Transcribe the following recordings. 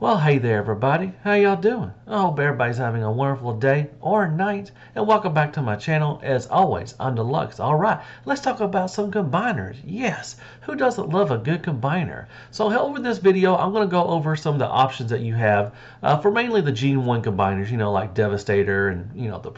Well, hey there, everybody. How y'all doing? I hope everybody's having a wonderful day or night, and welcome back to my channel. As always, I'm Deluxe. All right, let's talk about some combiners. Yes, who doesn't love a good combiner? So, over this video, I'm going to go over some of the options that you have for mainly the Gene 1 combiners. You know, like Devastator and the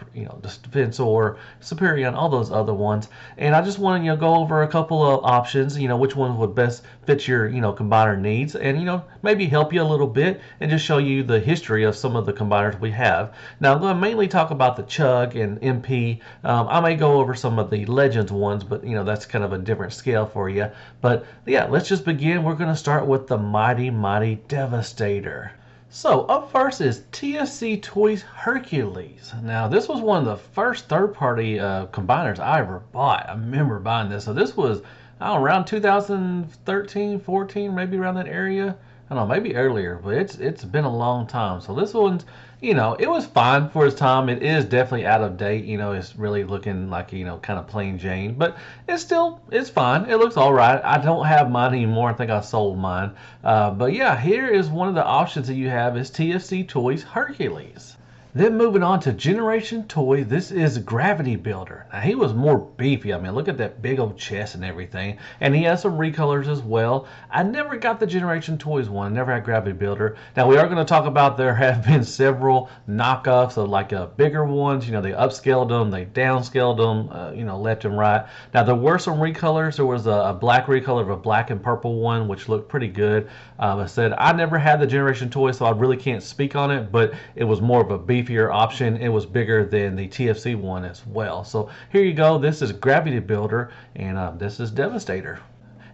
Defensor, Superior, and all those other ones. And I just want to go over a couple of options. Which ones would best fit your combiner needs, and maybe help you a little bit and just show you the history of some of the combiners we have. Now I'm going to mainly talk about the Chug and MP. I may go over some of the Legends ones, but that's kind of a different scale for you. But yeah, let's just begin. We're going to start with the mighty Devastator. So up first is TFC Toys Hercules. Now this was one of the first third-party combiners I ever bought. I remember buying this. So this was around 2013, 14, maybe around that area. I don't know, maybe earlier, but it's been a long time. So this one's, it was fine for its time. It is definitely out of date. It's really looking like, kind of plain Jane, but it's fine. It looks all right. I don't have mine anymore. I think I sold mine. But yeah, here is one of the options that you have is TFC Toys Hercules. Then moving on to Generation Toy, this is Gravity Builder. Now he was more beefy. I mean, look at that big old chest and everything. And he has some recolors as well. I never got the Generation Toys one, never had Gravity Builder. Now we are going to talk about there have been several knockoffs of like bigger ones. They upscaled them, they downscaled them, left and right. Now there were some recolors. There was a black recolor of a black and purple one, which looked pretty good. I said I never had the Generation Toy, so I really can't speak on it, but it was more of a beefier option. It was bigger than the TFC one as well. So here you go. This is Gravity Builder, and this is Devastator.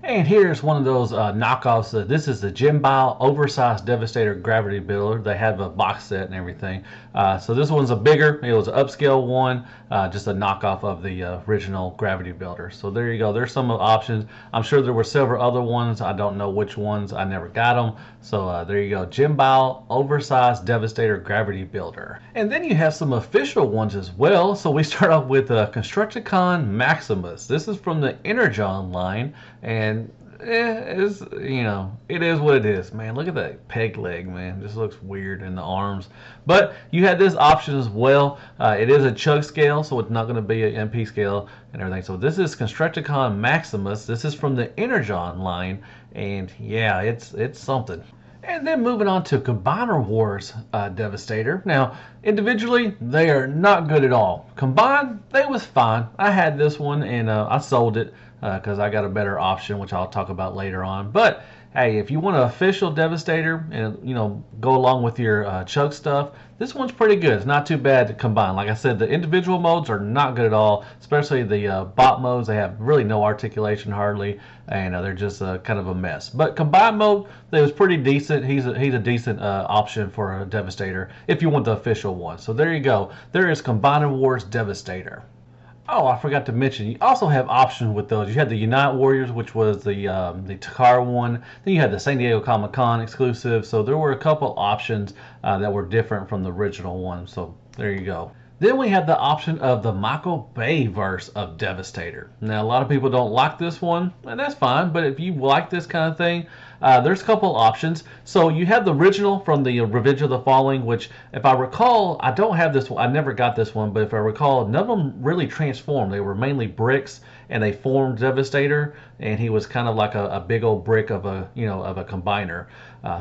And here's one of those knockoffs. This is the Jimbile Oversized Devastator Gravity Builder. They have a box set and everything. So this one's it was an upscale one, just a knockoff of the original Gravity Builder. So there you go. There's some options. I'm sure there were several other ones. I don't know which ones. I never got them. So there you go. Jimbile Oversized Devastator Gravity Builder. And then you have some official ones as well. So we start off with Constructicon Maximus. This is from the Energon line. And it is what it is, man. Look at that peg leg, man. Just looks weird in the arms. But you had this option as well. It is a Chug scale, so it's not going to be an MP scale and everything. So this is Constructicon Maximus. This is from the Energon line, and yeah, it's something. And then moving on to Combiner Wars Devastator. Now, individually, they are not good at all. Combined, they was fine. I had this one, and I sold it because I got a better option, which I'll talk about later on. But hey, if you want an official Devastator and go along with your Chug stuff, this one's pretty good. It's not too bad to combine. Like I said, the individual modes are not good at all, especially the bot modes. They have really no articulation hardly, and they're just kind of a mess. But combined mode, it was pretty decent. He's a decent option for a Devastator if you want the official one. So there you go. There is Combiner Wars Devastator. Oh, I forgot to mention, you also have options with those. You had the Unite Warriors, which was the Takara one. Then you had the San Diego Comic-Con exclusive. So there were a couple options that were different from the original one. So there you go. Then we have the option of the Michael Bay verse of Devastator. Now, a lot of people don't like this one, and that's fine. But if you like this kind of thing, there's a couple options. So you have the original from the Revenge of the Falling, which, if I recall, I don't have this one. I never got this one, but if I recall, none of them really transformed. They were mainly bricks, and they formed Devastator, and he was kind of like a big old brick of a combiner.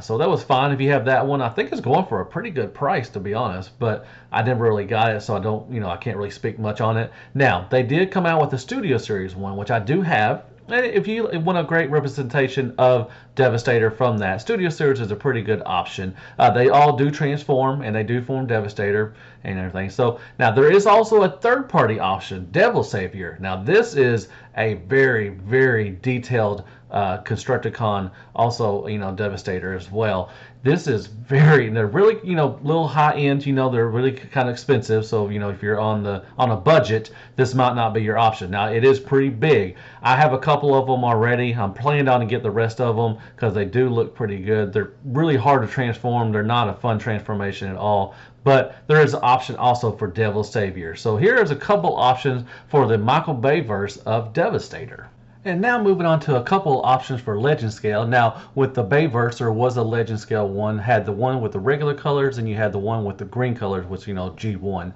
So that was fine if you have that one. I think it's going for a pretty good price, to be honest, but I never really got it, so I can't really speak much on it. Now, they did come out with the Studio Series one, which I do have. And if you want a great representation of Devastator from that, Studio Series is a pretty good option. They all do transform, and they do form Devastator and everything. So now there is also a third-party option, Devil Savior. Now this is a very, very detailed Constructicon, also Devastator as well. This is they're really little high end. They're really kind of expensive. So if you're on a budget, this might not be your option. Now it is pretty big. I have a couple of them already. I'm planning on to get the rest of them because they do look pretty good. They're really hard to transform. They're not a fun transformation at all. But there is an option also for Devil Savior. So here is a couple options for the Michael Bay verse of Devastator. And now moving on to a couple options for legend scale. Now with the Bayverse, there was a legend scale one. Had the one with the regular colors, and you had the one with the green colors, which G1.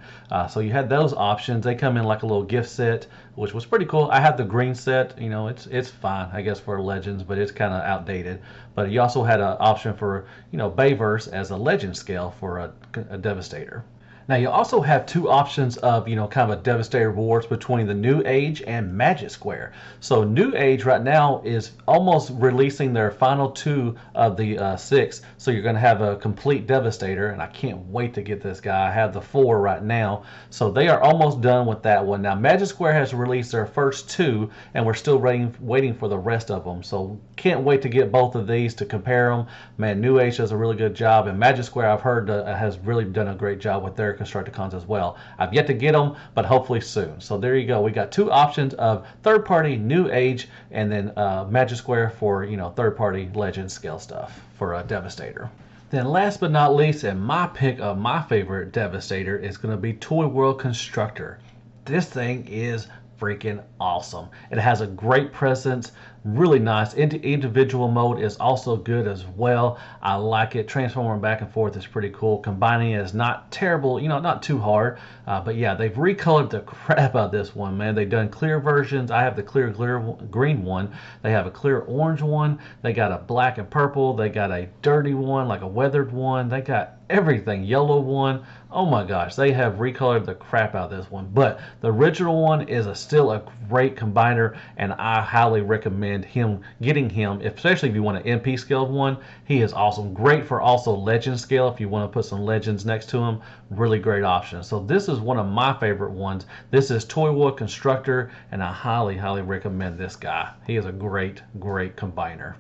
So you had those options. They come in like a little gift set, which was pretty cool. I have the green set. It's fine, I guess, for legends, but it's kind of outdated. But you also had an option for Bayverse as a legend scale for a Devastator. Now you also have two options of, kind of a Devastator Wars between the New Age and Magic Square. So New Age right now is almost releasing their final two of the six. So you're going to have a complete Devastator, and I can't wait to get this guy. I have the four right now. So they are almost done with that one. Now Magic Square has released their first two, and we're still waiting for the rest of them. So can't wait to get both of these to compare them. Man, New Age does a really good job, and Magic Square I've heard has really done a great job with their Constructicons as well. I've yet to get them, but hopefully soon. So there you go. We got two options of third-party New Age, and then Magic Square for third-party Legend scale stuff for Devastator. Then last but not least, and my pick of my favorite Devastator is going to be Toy World Constructor. This thing is freaking awesome. It has a great presence, really nice. Individual mode is also good as well. I like it. Transforming back and forth is pretty cool. Combining is not terrible, not too hard. But yeah, they've recolored the crap out of this one, man. They've done clear versions. I have the clear green one. They have a clear orange one. They got a black and purple. They got a dirty one, like a weathered one. They got everything. Yellow one. Oh my gosh, they have recolored the crap out of this one. But the original one is still a great combiner, and I highly recommend getting him, especially if you want an MP scaled one. He is awesome. Great for also legend scale if you want to put some legends next to him. Really great option. So this is one of my favorite ones. This is Toy World Constructor, and I highly recommend this guy. He is a great combiner.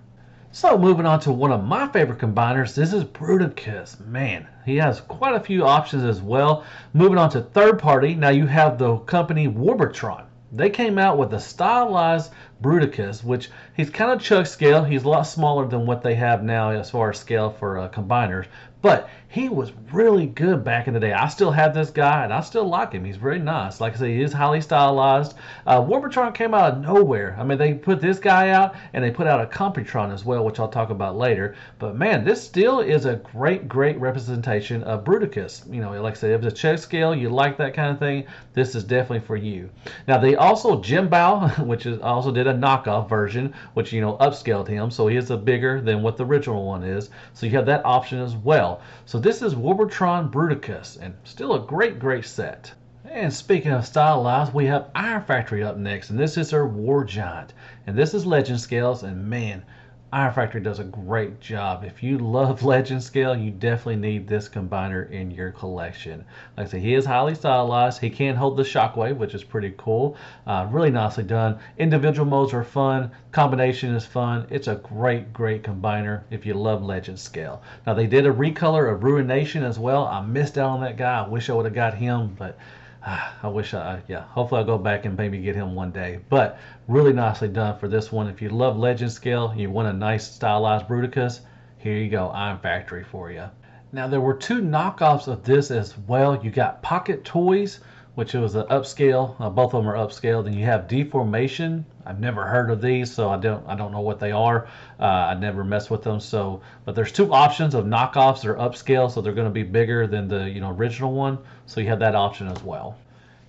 So moving on to one of my favorite combiners, this is Bruticus. Man, he has quite a few options as well. Moving on to third party, now you have the company Warbotron. They came out with a stylized Bruticus, which he's kind of chug scale. He's a lot smaller than what they have now as far as scale for combiners. But he was really good back in the day. I still have this guy, and I still like him. He's very nice. Like I say, he is highly stylized. Warbotron came out of nowhere. I mean, they put this guy out, and they put out a Computron as well, which I'll talk about later. But man, this still is a great representation of Bruticus. Like I said, if it's a chug scale, you like that kind of thing, this is definitely for you. Now, they also, Jimbao, which is also did a knockoff version, which, upscaled him, so he is a bigger than what the original one is. So you have that option as well. So this is Warbotron Bruticus, and still a great set. And speaking of stylized, we have Iron Factory up next, and this is her War Giant. And this is legend scales, and man, Iron Factory does a great job. If you love legend scale, you definitely need this combiner in your collection. Like I said, he is highly stylized. He can hold the shockwave, which is pretty cool. Really nicely done. Individual modes are fun. Combination is fun. It's a great combiner if you love legend scale. Now they did a recolor of Ruination as well. I missed out on that guy. I wish I would have got him, but hopefully I'll go back and maybe get him one day. But really nicely done for this one. If you love legend scale, you want a nice stylized Bruticus, here you go, Iron Factory for you. Now there were two knockoffs of this as well. You got Pocket Toys, which was an upscale. Both of them are upscaled. And you have Deformation. I've never heard of these, so I don't know what they are. I never messed with them. But there's two options of knockoffs. They're upscale, so they're going to be bigger than the original one. So you have that option as well.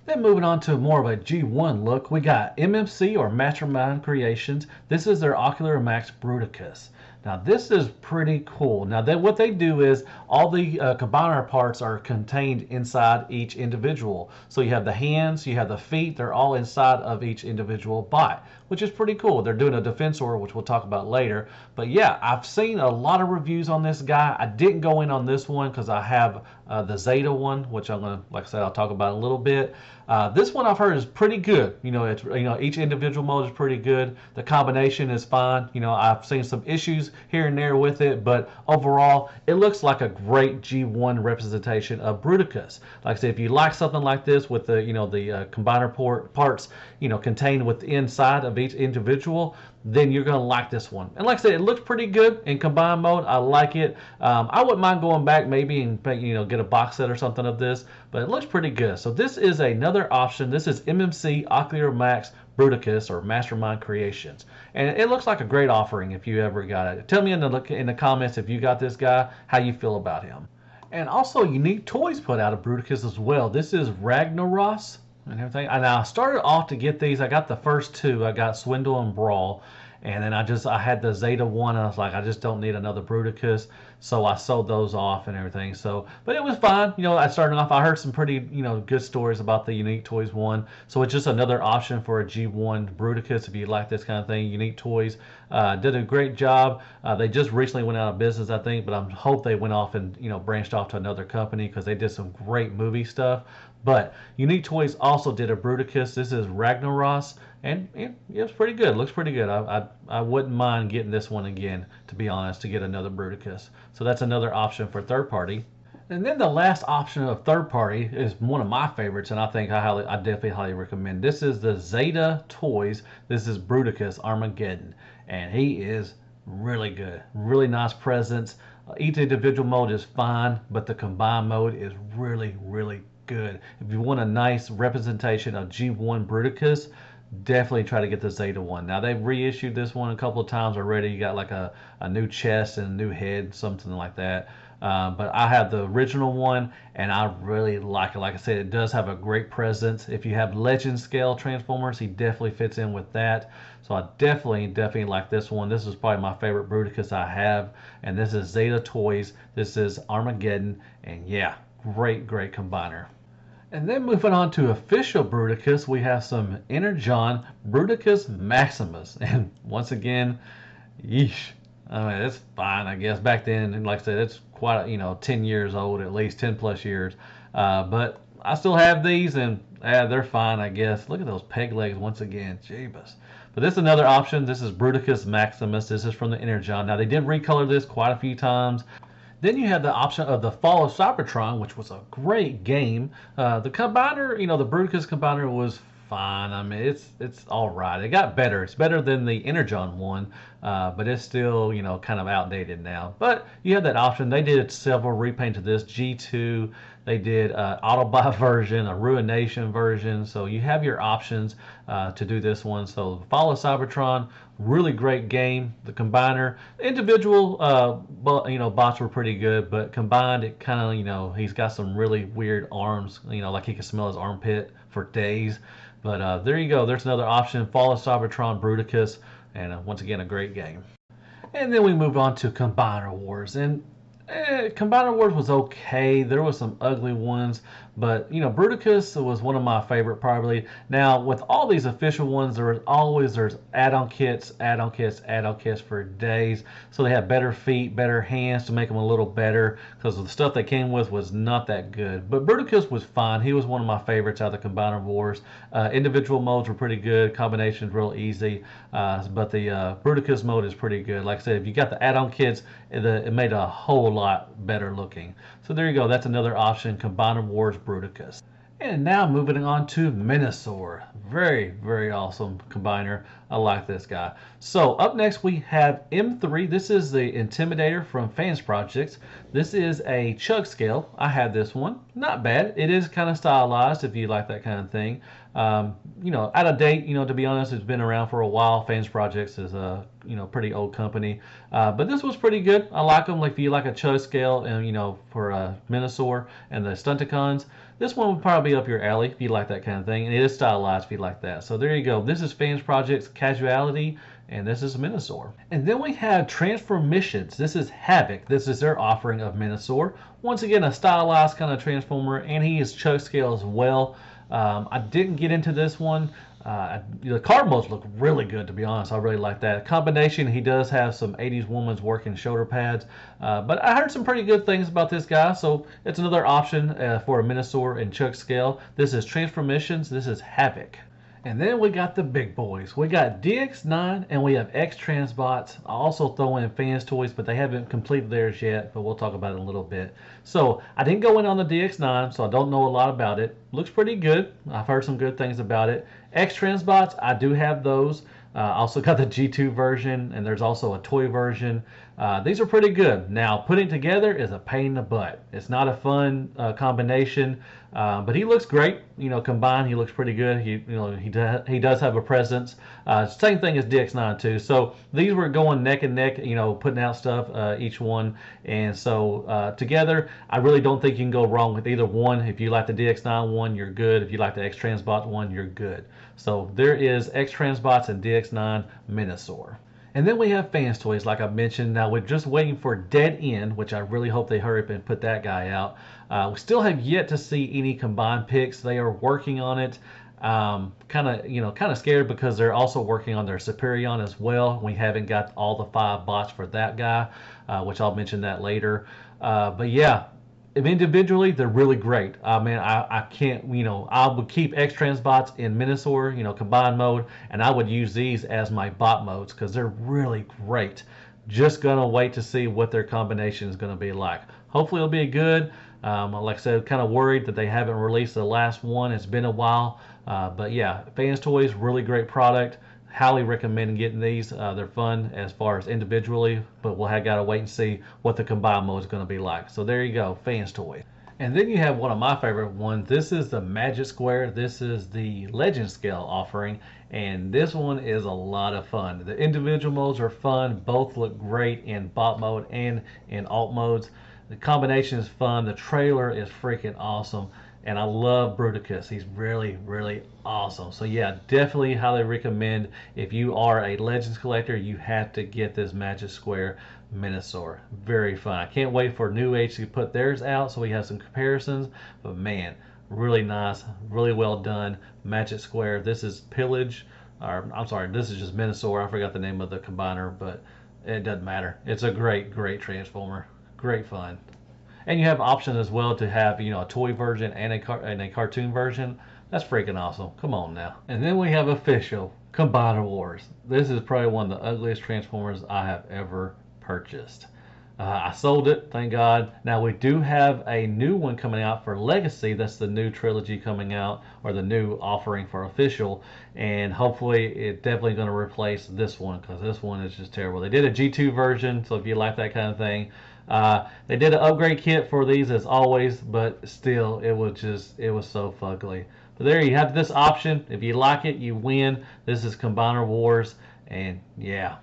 Then moving on to more of a G1 look, we got MMC or Mastermind Creations. This is their Ocular Max Bruticus. Now this is pretty cool. Now what they do is all the combiner parts are contained inside each individual. So you have the hands, you have the feet, they're all inside of each individual bot, which is pretty cool. They're doing a Defensor, which we'll talk about later. But yeah, I've seen a lot of reviews on this guy. I didn't go in on this one because I have the Zeta one, which I'm gonna, like I said, I'll talk about in a little bit. This one I've heard is pretty good. It's each individual mode is pretty good. The combination is fine. I've seen some issues here and there with it, but overall it looks like a great G1 representation of Bruticus. Like I said, if you like something like this with the the combiner parts contained with the inside of each individual, then you're going to like this one. And like I said, it looks pretty good in combined mode. I like it. I wouldn't mind going back maybe and get a box set or something of this, but it looks pretty good. So this is another option. This is MMC Ocular Max Bruticus or Mastermind Creations. And it looks like a great offering if you ever got it. Tell me in the comments if you got this guy, how you feel about him. And also, Unique Toys put out a Bruticus as well. This is Ragnaros and everything. And I started off to get these. I got the first two. I got Swindle and Brawl. And then I had the Zeta one. I was like, I just don't need another Bruticus. So I sold those off and everything. So, but it was fine. I started off, I heard some pretty, good stories about the Unique Toys one. So it's just another option for a G1 Bruticus if you like this kind of thing. Unique Toys did a great job. They just recently went out of business, I think, but I hope they went off and, branched off to another company because they did some great movie stuff. But Unique Toys also did a Bruticus. This is Ragnaros, and it's pretty good. Looks pretty good. I wouldn't mind getting this one again, to be honest, to get another Bruticus. So that's another option for third party. And then the last option of third party is one of my favorites, and I think I definitely highly recommend. This is the Zeta Toys. This is Bruticus Armageddon, and he is really good. Really nice presence. Each individual mode is fine, but the combined mode is really, really good. If you want a nice representation of G1 Bruticus, definitely try to get the Zeta one. Now they've reissued this one a couple of times already. You got like a new chest and a new head, something like that. But I have the original one, and I really like it. Like I said, it does have a great presence. If you have legend scale Transformers, he definitely fits in with that. So I definitely like this one. This is probably my favorite Bruticus I have, and this is Zeta Toys. This is Armageddon, and yeah, great combiner. And then moving on to official Bruticus, we have some Energon Bruticus Maximus. And once again, yeesh. I mean, it's fine, I guess. Back then, and like I said, it's quite, 10 years old, at least 10 plus years. But I still have these, and they're fine, I guess. Look at those peg legs once again. Jeebus. But this is another option. This is Bruticus Maximus. This is from the Energon. Now, they did recolor this quite a few times. Then you have the option of the Fall of Cybertron, which was a great game. The combiner, the Bruticus combiner was fine. I mean, it's all right. It got better. It's better than the Energon one, but it's still, kind of outdated now. But you have that option. They did several repaints of this. G2, they did Autobot version, a Ruination version. So you have your options to do this one. So Fall of Cybertron, really great game. The combiner, individual, bots were pretty good, but combined, it kind of, he's got some really weird arms. Like he can smell his armpit for days. But there you go. There's another option. Fall of Cybertron Bruticus. And once again, a great game. And then we move on to Combiner Wars. And Combiner Wars was okay. There was some ugly ones. But, Bruticus was one of my favorite probably. Now, with all these official ones, there's add-on kits for days. So they have better feet, better hands to make them a little better. Because the stuff they came with was not that good. But Bruticus was fine. He was one of my favorites out of the Combiner Wars. Individual modes were pretty good. Combinations real easy. But the Bruticus mode is pretty good. Like I said, if you got the add-on kits, it made a whole lot better looking. So there you go. That's another option. Combiner Wars Bruticus. And now moving on to Minosaur. Very awesome combiner. I like this guy. So up next we have M3. This is the Intimidator from Fans Projects. This is a chug scale. I had this one. Not bad. It is kind of stylized if you like that kind of thing. Out of date, to be honest, it's been around for a while. Fans Projects is a, pretty old company. But this was pretty good. I like them. Like if you like a chug scale and, for Minosaur and the Stunticons, this one would probably be up your alley if you like that kind of thing. And it is stylized if you like that. So there you go. This is Fans Projects Casuality, and this is Minosaur. And then we have Transformissions. This is Havoc. This is their offering of Minosaur. Once again, a stylized kind of Transformer, and he is chug scale as well. I didn't get into this one. The card modes look really good, to be honest. I really like that combination. He does have some 80s woman's working shoulder pads, but I heard some pretty good things about this guy, so it's another option for a Minosaur and chug scale. This is Transformissions. This is Havoc. And then we got the big boys. We got DX9 and we have X-Transbots. I also throw in Fans Toys, but they haven't completed theirs yet, but we'll talk about it in a little bit. So I didn't go in on the DX9, so I don't know a lot about it. Looks pretty good. I've heard some good things about it. X-Transbots, I do have those. Also got the G2 version, and there's also a toy version. These are pretty good. Now, putting together is a pain in the butt. It's not a fun combination, but he looks great. Combined, he looks pretty good. He does have a presence. Same thing as DX9 too. So these were going neck and neck. Putting out stuff each one, and so together, I really don't think you can go wrong with either one. If you like the DX9 one, you're good. If you like the X Transbot one, you're good. So there is X Transbots and DX9 Minosaur. And then we have Fans Toys, like I mentioned. Now we're just waiting for Dead End, which I really hope they hurry up and put that guy out. We still have yet to see any combined picks. They are working on it. Kind of scared because they're also working on their Superion as well. We haven't got all the 5 bots for that guy, which I'll mention that later. But yeah, individually they're really great. I mean, I can't, I would keep X Transbots in Minosaur, combined mode, and I would use these as my bot modes because they're really great. Just gonna wait to see what their combination is gonna be like. Hopefully it'll be good. Like I said, kind of worried that they haven't released the last one. It's been a while, but yeah, Fans Toys, really great product. Highly recommend getting these. They're fun as far as individually, but we'll have got to wait and see what the combined mode is going to be like. So there you go, Fans Toys. And then you have one of my favorite ones. This is the Magic Square. This is the Legend Scale offering, and this one is a lot of fun. The individual modes are fun. Both look great in bot mode and in alt modes. The combination is fun. The trailer is freaking awesome. And I love Bruticus. He's really, really awesome. So yeah, definitely highly recommend if you are a Legends collector, you have to get this Magic Square Minosaur. Very fun. I can't wait for New Age to put theirs out so we have some comparisons. But man, really nice, really well done. Magic Square. This is Pillage. Or I'm sorry, this is just Minosaur. I forgot the name of the combiner, but it doesn't matter. It's a great, great Transformer. Great fun. And you have options as well to have, a toy version and a cartoon version. That's freaking awesome. Come on now. And then we have official Combiner Wars. This is probably one of the ugliest Transformers I have ever purchased. I sold it, thank God. Now we do have a new one coming out for Legacy. That's the new trilogy coming out, or the new offering for official. And hopefully it's definitely going to replace this one, because this one is just terrible. They did a G2 version, so if you like that kind of thing. They did an upgrade kit for these as always, but still it was so fugly. But there you have this option. If you like it, you win. This is Combiner Wars, and yeah,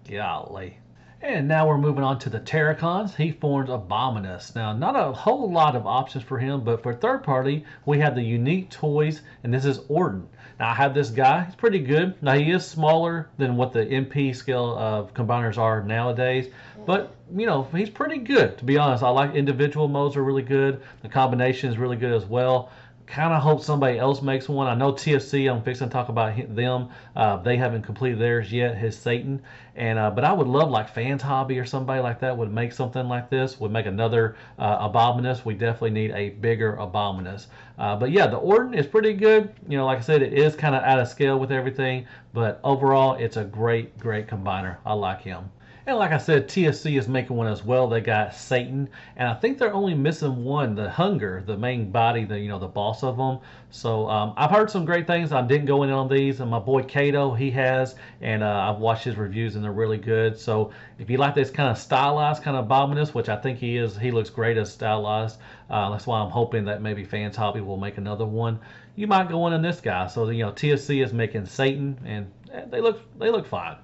golly. And now we're moving on to the Terracons. He forms Abominus. Now, not a whole lot of options for him, but for third party, we have the Unique Toys, and this is Orton. Now, I have this guy. He's pretty good. Now, he is smaller than what the MP scale of combiners are nowadays, but, he's pretty good, to be honest. I like individual modes are really good. The combination is really good as well. Kind of hope somebody else makes one. I know TFC, I'm fixing to talk about them. They haven't completed theirs yet, his Satan. And but I would love like Fans Hobby or somebody like that would make something like this, would make another Abominus. We definitely need a bigger Abominus. But yeah, the Orton is pretty good. Like I said, it is kind of out of scale with everything. But overall, it's a great, great combiner. I like him. And like I said, TFC is making one as well. They got Satan, and I think they're only missing one, the Hunger, the main body, the boss of them. So I've heard some great things. I didn't go in on these, and my boy Kato, he has, and I've watched his reviews, and they're really good. So if you like this kind of stylized kind of Abominus, which I think he is, he looks great as stylized. That's why I'm hoping that maybe Fans Hobby will make another one. You might go in on this guy. So TFC is making Satan, and they look fine.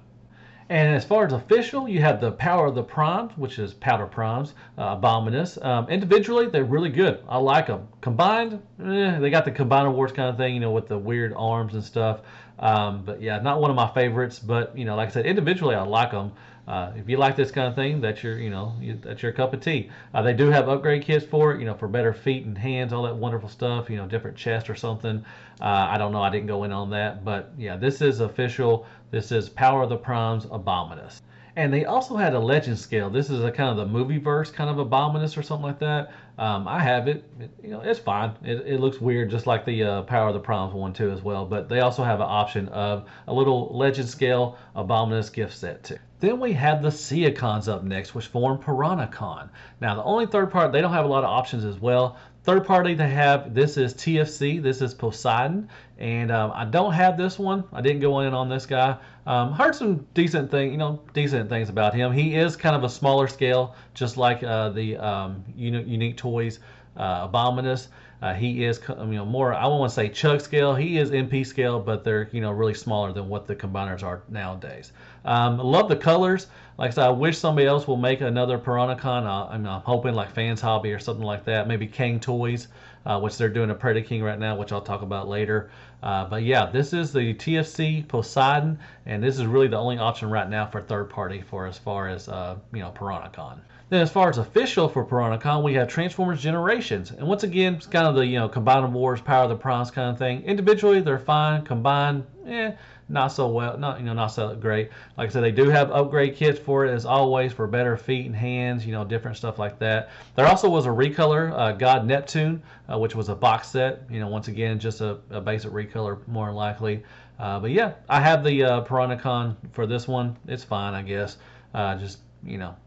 And as far as official, you have the Power of the Primes, which is Powder Primes, Abominus. Individually, they're really good. I like them. Combined, they got the Combiner Wars kind of thing, with the weird arms and stuff. But yeah, not one of my favorites. But like I said, individually, I like them. If you like this kind of thing, that's your, that's your cup of tea. They do have upgrade kits for it, for better feet and hands, all that wonderful stuff, different chest or something. I don't know, I didn't go in on that, but yeah, this is official. This is Power of the Primes Abominus. And they also had a legend scale. This is a kind of the movie verse kind of Abominus or something like that. I have it. It's fine. It looks weird, just like the Power of the Primes one too as well. But they also have an option of a little legend scale Abominus gift set too. Then we have the Seacons up next, which form Piranhacon. Now, the only third part, they don't have a lot of options as well. Third party they have, this is TFC, this is Poseidon, and I don't have this one. I didn't go in on this guy. Heard some decent things about him. He is kind of a smaller scale, just like the Unique Toys Abominus. He is more, I won't want to say chug scale. He is MP scale, but they're really smaller than what the combiners are nowadays. Love the colors. Like I said, I wish somebody else will make another Piranacon. I'm hoping like Fans Hobby or something like that. Maybe Kang Toys, which they're doing a Predaking right now, which I'll talk about later. But yeah, this is the TFC Poseidon, and this is really the only option right now for third party for as far as Piranacon. Then as far as official for Piranacon, we have Transformers Generations. And once again, it's kind of the Combined Wars, Power of the Primes kind of thing. Individually, they're fine. Combined, not so well, not so great. Like I said, they do have upgrade kits for it as always for better feet and hands, different stuff like that. There also was a recolor, God Neptune, which was a box set. Once again, just a basic recolor more than likely. But yeah, I have the Piranacon for this one. It's fine, I guess. Just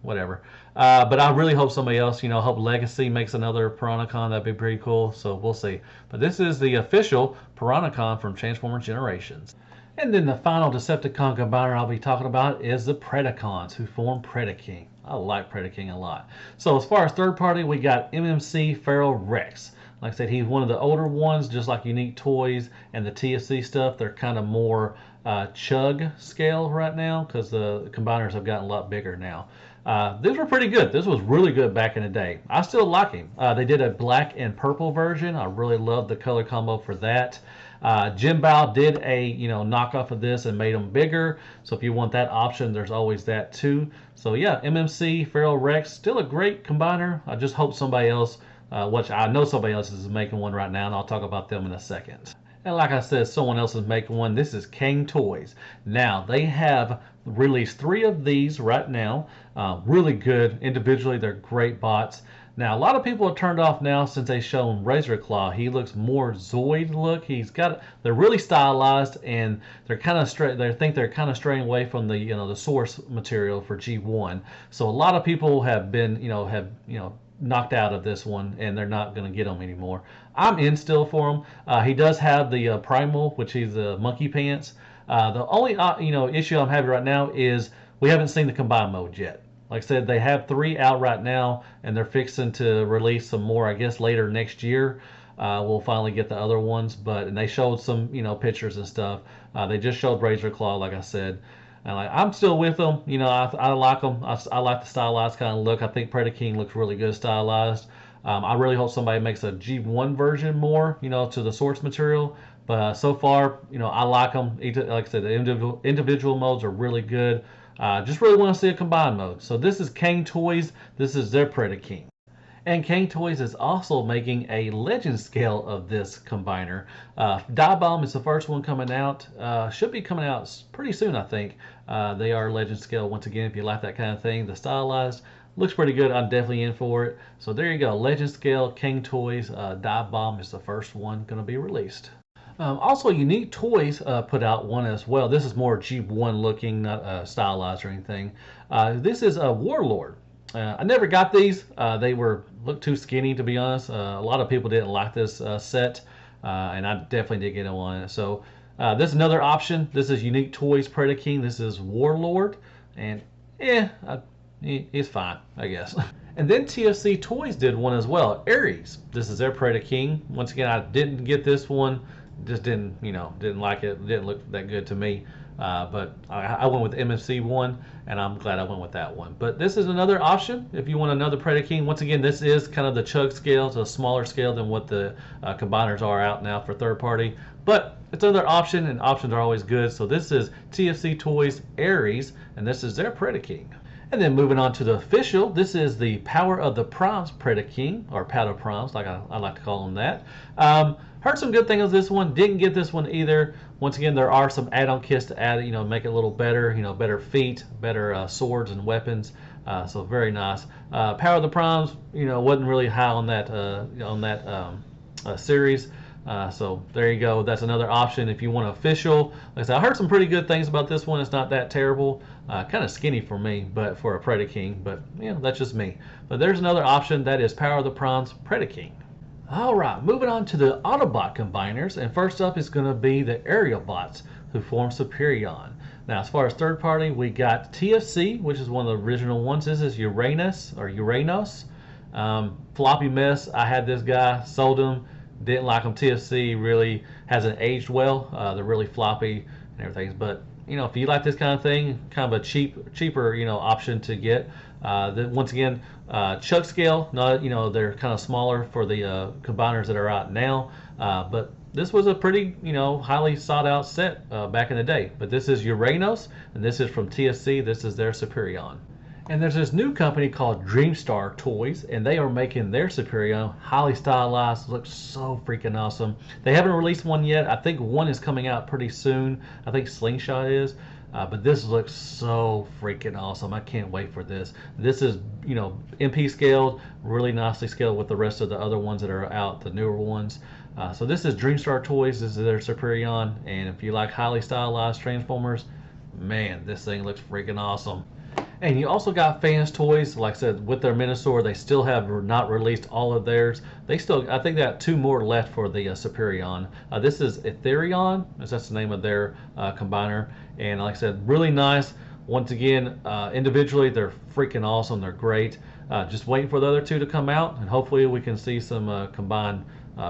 whatever. But I really hope somebody else, hope Legacy makes another Piranacon. That'd be pretty cool. So we'll see. But this is the official Piranacon from Transformers Generations. And then the final Decepticon combiner I'll be talking about is the Predacons, who form Predaking. I like Predaking a lot. So as far as third party, we got MMC Feral Rex. Like I said, he's one of the older ones, just like Unique Toys and the TFC stuff. They're kind of more chug scale right now because the combiners have gotten a lot bigger now. These were pretty good. This was really good back in the day. I still like him. They did a black and purple version. I really love the color combo for that. Jim Bao did a knockoff of this and made them bigger. So if you want that option, there's always that too. So yeah, MMC Feral Rex, still a great combiner. I just hope somebody else, which I know somebody else is making one right now, and I'll talk about them in a second. And like I said, someone else is making one. This is Kang Toys. Now, they have released 3 of these right now. Really good. Individually, they're great bots. Now, a lot of people are turned off now since they've shown Razor Claw. He looks more Zoid look. They're really stylized, and they're kind of straight. They think they're kind of straying away from the the source material for G1. So a lot of people have been knocked out of this one, and they're not going to get them anymore. I'm in still for him. He does have the primal, which is the monkey pants. The only issue I'm having right now is we haven't seen the combined mode yet. Like I said, they have 3 out right now, and they're fixing to release some more, I guess, later next year. We'll finally get the other ones, and they showed some pictures and stuff. They just showed Razor Claw, like I said. And I'm still with them. I like them. I like the stylized kind of look. I think Predaking looks really good stylized. I really hope somebody makes a G1 version more, to the source material. But so far, I like them. Like I said, the individual modes are really good. Just really want to see a combined mode. So this is Kang Toys. This is their Predaking. And Kang Toys is also making a legend scale of this combiner. Die Bomb is the first one coming out. Should be coming out pretty soon, I think. They are legend scale once again. If you like that kind of thing, the stylized looks pretty good. I'm definitely in for it. So there you go, legend scale Kang Toys. Die Bomb is the first one going to be released. Also, Unique Toys put out one as well. This is more G1 looking, not stylized or anything. This is a Warlord. I never got these. They looked too skinny, to be honest. A lot of people didn't like this set, and I definitely did get one. So this is another option. This is Unique Toys Predaking. This is Warlord, and it's fine, I guess. And then TFC Toys did one as well, Ares. This is their Predaking. Once again, I didn't get this one. Just didn't like it. Didn't look that good to me. But I went with the MMC one, and I'm glad I went with that one. But this is another option if you want another Predaking. Once again, this is kind of the chug scale, so a smaller scale than what the combiners are out now for third party. But it's another option, and options are always good. So this is TFC Toys Ares, and this is their Predaking. And then moving on to the official, this is the Power of the Primes Predaking, or Powder Primes, like I like to call them that. Heard some good things of this one. Didn't get this one either. Once again, there are some add-on kits to add, make it a little better, better feet, better swords and weapons. So very nice. Power of the Primes, wasn't really high on that series. So there you go. That's another option if you want official. Like I said, I heard some pretty good things about this one. It's not that terrible. Kind of skinny for me, but for a Predaking. But that's just me. But there's another option. That is Power of the Primes Predaking. All right, moving on to the Autobot combiners, and first up is going to be the Aerial Bots, who form Superion. Now, as far as third party, we got TFC, which is one of the original ones. This is Uranus or Uranos. Floppy mess. I had this guy, sold him, didn't like him. TFC really hasn't aged well. They're really floppy and everything. But if you like this kind of thing, kind of a cheaper, option to get. Once again, chuck scale. Not, they're kind of smaller for the combiners that are out now. But this was a pretty, highly sought out set back in the day. But this is Uranos, and this is from TSC. This is their Superion. And there's this new company called Dreamstar Toys, and they are making their Superion highly stylized. Looks so freaking awesome. They haven't released one yet. I think one is coming out pretty soon. I think Slingshot is. But this looks so freaking awesome. I can't wait for this. This is, MP scaled, really nicely scaled with the rest of the other ones that are out, the newer ones. So this is Dreamstar Toys. This is their Superion. And if you like highly stylized Transformers, man, this thing looks freaking awesome. And you also got Fans Toys, like I said, with their Minosaur. They still have not released all of theirs. I think they got two more left for the Superion. This is Etherion, that's the name of their combiner. And like I said, really nice. Once again, individually, they're freaking awesome. They're great. Just waiting for the other two to come out, and hopefully we can see some combined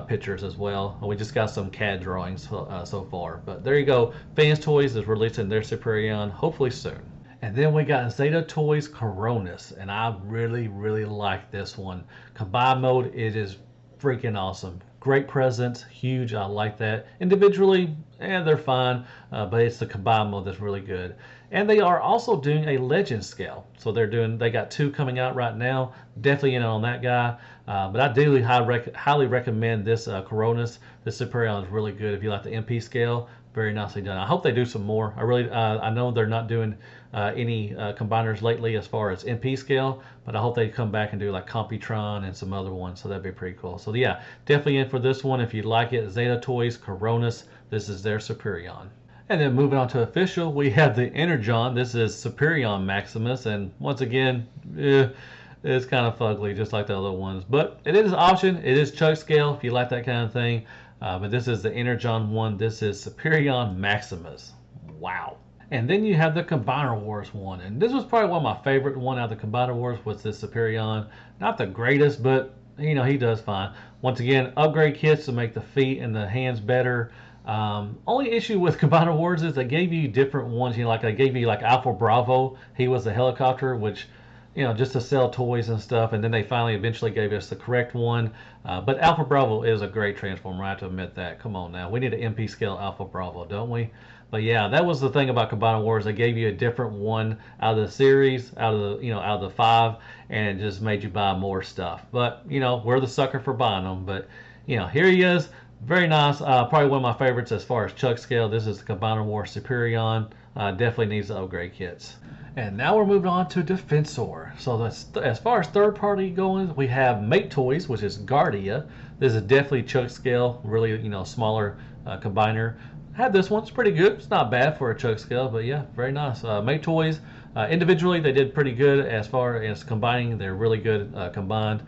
pictures as well. We just got some CAD drawings so far. But there you go. Fans Toys is releasing their Superion, hopefully soon. And then we got Zeta Toys Coronis, and I really, really like this one. Combined mode, it is freaking awesome. Great presence, huge, I like that. Individually, they're fine, but it's the combined mode that's really good. And they are also doing a Legend scale. So they got two coming out right now. Definitely in on that guy. But I do highly recommend this Coronis. This Superion is really good if you like the MP scale. Very nicely done. I hope they do some more. I know they're not doing any combiners lately as far as MP scale, but I hope they come back and do like Computron and some other ones, so that'd be pretty cool. So yeah, definitely in for this one if you like it. Zeta Toys Coronis, this is their Superion. And then moving on to official, we have the Energon. This is Superion Maximus, and once again, it's kind of fugly just like the other ones, but it is an option. It is chuck scale if you like that kind of thing. But this is the Energon one. This is Superion Maximus. Wow. And then you have the Combiner Wars one. And this was probably one of my favorite one out of the Combiner Wars was this Superion. Not the greatest, but he does fine. Once again, upgrade kits to make the feet and the hands better. Only issue with Combiner Wars is they gave you different ones. Like they gave you like Alpha Bravo. He was the helicopter, which just to sell toys and stuff, and then they finally eventually gave us the correct one. But Alpha Bravo is a great Transformer, I have to admit that. Come on now, we need an MP scale Alpha Bravo, don't we? But yeah, that was the thing about Combiner Wars. They gave you a different one out of the series, out of the 5, and it just made you buy more stuff. But we're the sucker for buying them. But here he is, very nice. Probably one of my favorites as far as chuck scale. This is the Combiner Wars Superion. Definitely needs the upgrade kits. And now we're moving on to Defensor. So as far as third party going, we have Mate Toys, which is Guardia. This is definitely chuck scale, really smaller combiner. I had this one, it's pretty good. It's not bad for a chuck scale, but yeah, very nice. Mate Toys, individually they did pretty good. As far as combining, they're really good combined.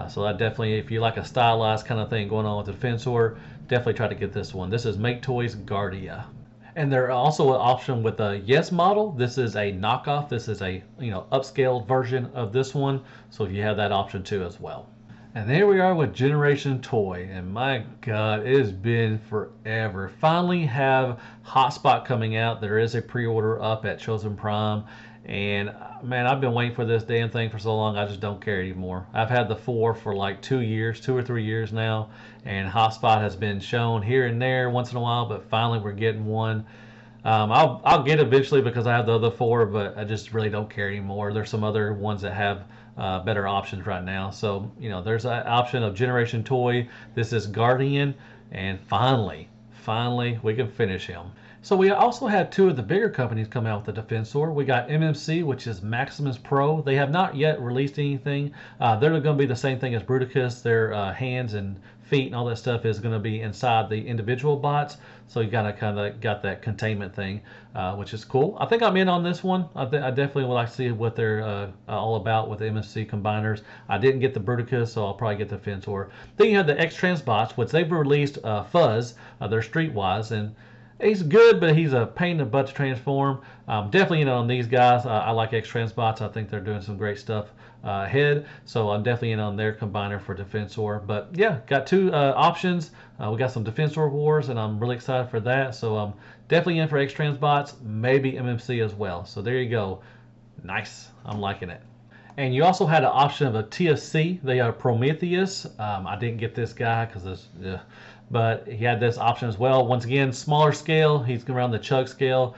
So I definitely, if you like a stylized kind of thing going on with the Defensor, definitely try to get this one. This is Mate Toys Guardia. And there's also an option with a Yes model. This is a knockoff. This is a upscaled version of this one. So you have that option too as well. And there we are with Generation Toy. And my God, it has been forever. Finally have Hotspot coming out. There is a pre-order up at Chosen Prime. And man, I've been waiting for this damn thing for so long, I just don't care anymore. I've had the 4 for like 2 or 3 years now, and Hotspot has been shown here and there once in a while, but finally we're getting one. I'll get it eventually because I have the other 4, but I just really don't care anymore. There's some other ones that have better options right now. So there's an option of Generation Toy. This is Guardian, and finally we can finish him. So we also had two of the bigger companies come out with the Defensor. We got MMC, which is Maximus Pro. They have not yet released anything. They're going to be the same thing as Bruticus. Their hands and feet and all that stuff is going to be inside the individual bots. So you kind of got that containment thing, which is cool. I think I'm in on this one. I definitely would like to see what they're all about with the MMC combiners. I didn't get the Bruticus, so I'll probably get the Defensor. Then you have the X-Trans bots, which they've released Fuzz. They're streetwise, and he's good, but he's a pain in the butt to transform. Definitely in on these guys. I like X-Trans bots. I think they're doing some great stuff ahead. So I'm definitely in on their combiner for Defensor. But yeah, got two options. We got some Defensor wars, and I'm really excited for that. So I'm definitely in for X-Trans bots, maybe MMC as well. So there you go. Nice. I'm liking it. And you also had an option of a TFC. They are Prometheus. I didn't get this guy because but he had this option as well. Once again, smaller scale. He's around the chug scale,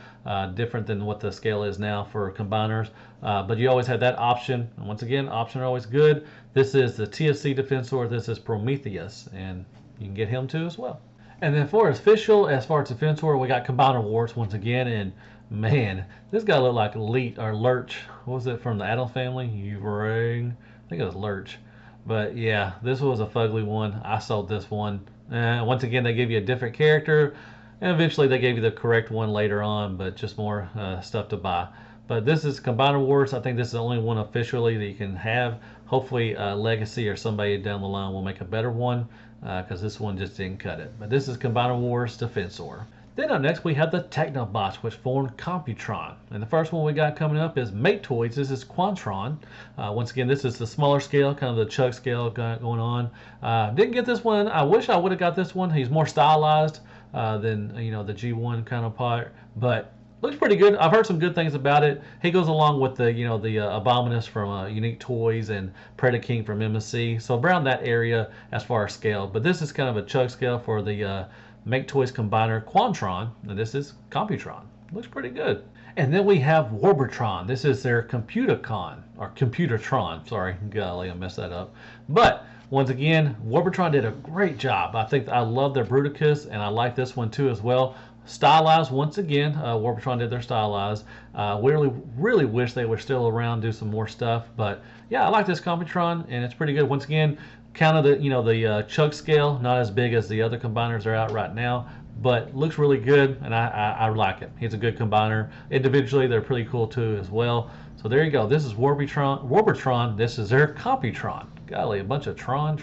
different than what the scale is now for combiners. But you always had that option. And once again, options are always good. This is the TFC Defensor. This is Prometheus, and you can get him too as well. And then for official, as far as Defensor, we got Combiner Wars once again, and man, this guy looked like Lurch. What was it from the Atom family? I think it was Lurch. But yeah, this was a fugly one. I sold this one. Once again, they give you a different character, and eventually they gave you the correct one later on, but just more stuff to buy. But this is Combiner Wars. I think this is the only one officially that you can have. Hopefully Legacy or somebody down the line will make a better one, because this one just didn't cut it. But this is Combiner Wars Defensor. Then up next we have the Technobots, which formed Computron. And the first one we got coming up is Mate Toys. This is Quantron. Once again, this is the smaller scale, kind of the chug scale going on. Didn't get this one. I wish I would have got this one. He's more stylized than the G1 counterpart, but looks pretty good. I've heard some good things about it. He goes along with the Abominus from Unique Toys and Predaking from MSC. So around that area as far as scale. But this is kind of a chug scale for the Make Toys combiner Quantron, and this is Computron. Looks pretty good. And then we have Warbotron. This is their Computron, or Computron. Sorry, golly, I messed that up. But once again, Warbotron did a great job. I love their Bruticus, and I like this one too as well. Stylized once again. Warbotron did their stylized. Really wish they were still around, do some more stuff. But yeah, I like this Computron, and it's pretty good. Once again, kind of the chug scale, not as big as the other combiners are out right now, but looks really good, and I like it. He's a good combiner. Individually, they're pretty cool too as well. So there you go. This is Warbotron. This is their Computron. Golly, a bunch of Tron.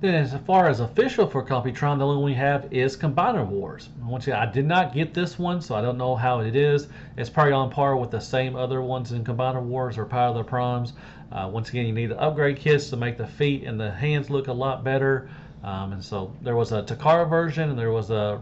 Then as far as official for Computron, the only one we have is Combiner Wars. Once again, I did not get this one, so I don't know how it is. It's probably on par with the same other ones in Combiner Wars or Power of the Primes. Once again, you need the upgrade kits to make the feet and the hands look a lot better. And so there was a Takara version, and there was a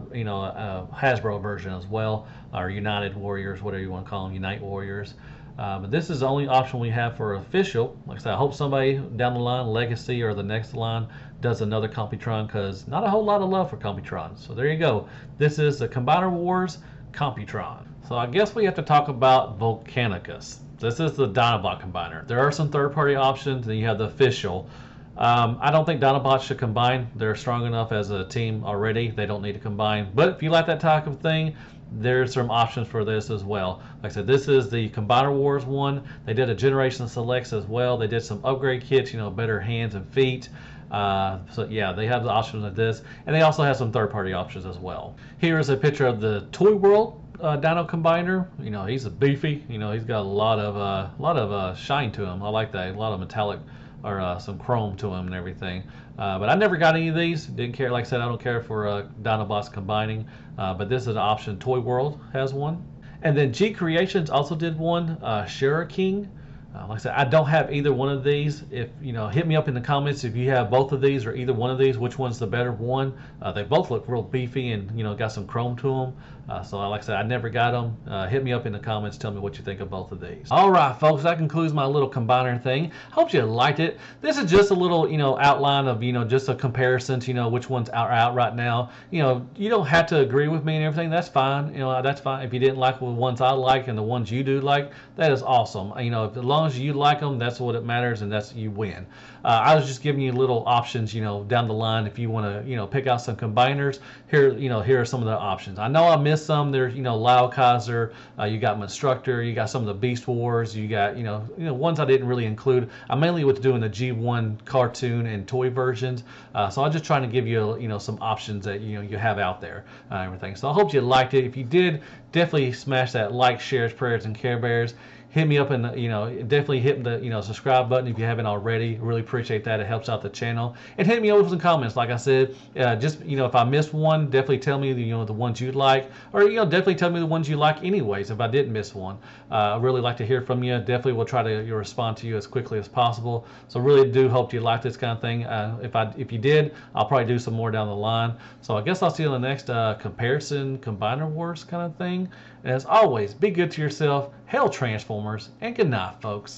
Hasbro version as well, or United Warriors, whatever you want to call them, Unite Warriors. But this is the only option we have for official. Like I said, I hope somebody down the line, Legacy or the next line, does another Computron, because not a whole lot of love for Computron. So there you go. This is the Combiner Wars Computron. So I guess we have to talk about Volcanicus. This is the Dinobot combiner. There are some third-party options, and you have the official. I don't think Dinobots should combine. They're strong enough as a team already. They don't need to combine. But if you like that type of thing, there's some options for this as well. Like I said, this is the Combiner Wars one. They did a Generation Selects as well. They did some upgrade kits, better hands and feet. So yeah, they have the options of this, and they also have some third-party options as well. Here is a picture of the Toy World Dino Combiner. He's a beefy. He's got a lot of shine to him. I like that. A lot of metallic or some chrome to him and everything. But I never got any of these. Didn't care. Like I said, I don't care for Dinobots combining. But this is an option. Toy World has one. And then G Creations also did one. Shira King. Like I said, I don't have either one of these. If hit me up in the comments if you have both of these or either one of these. Which one's the better one? They both look real beefy and got some chrome to them. So like I said, I never got them. Hit me up in the comments. Tell me what you think of both of these. All right, folks, that concludes my little combiner thing. Hope you liked it. This is just a little outline of just a comparison to which ones are out right now. You don't have to agree with me and everything. That's fine. That's fine. If you didn't like the ones I like and the ones you do like, that is awesome. As long long as you like them, that's what it matters, and that's you win. I was just giving you little options, down the line if you want to, pick out some combiners. Here are some of the options. I know I missed some. There's, Lao Kaiser, you got Instructor, you got some of the Beast Wars, you got, ones I didn't really include. I mainly was doing the G1 cartoon and toy versions, so I'm just trying to give you, some options that you have out there, everything. So I hope you liked it. If you did, definitely smash that like, shares, prayers, and Care Bears. Hit me up and definitely hit the subscribe button if you haven't already. Really appreciate that. It helps out the channel. And hit me over with some comments. Like I said, just if I missed one, definitely tell me the ones you'd like, or definitely tell me the ones you like anyways if I didn't miss one. I really like to hear from you. Definitely will try to respond to you as quickly as possible. So really do hope you like this kind of thing. If you did, I'll probably do some more down the line. So I guess I'll see you in the next comparison combiner wars kind of thing. And as always, be good to yourself. Hail Transformers, and good night, folks.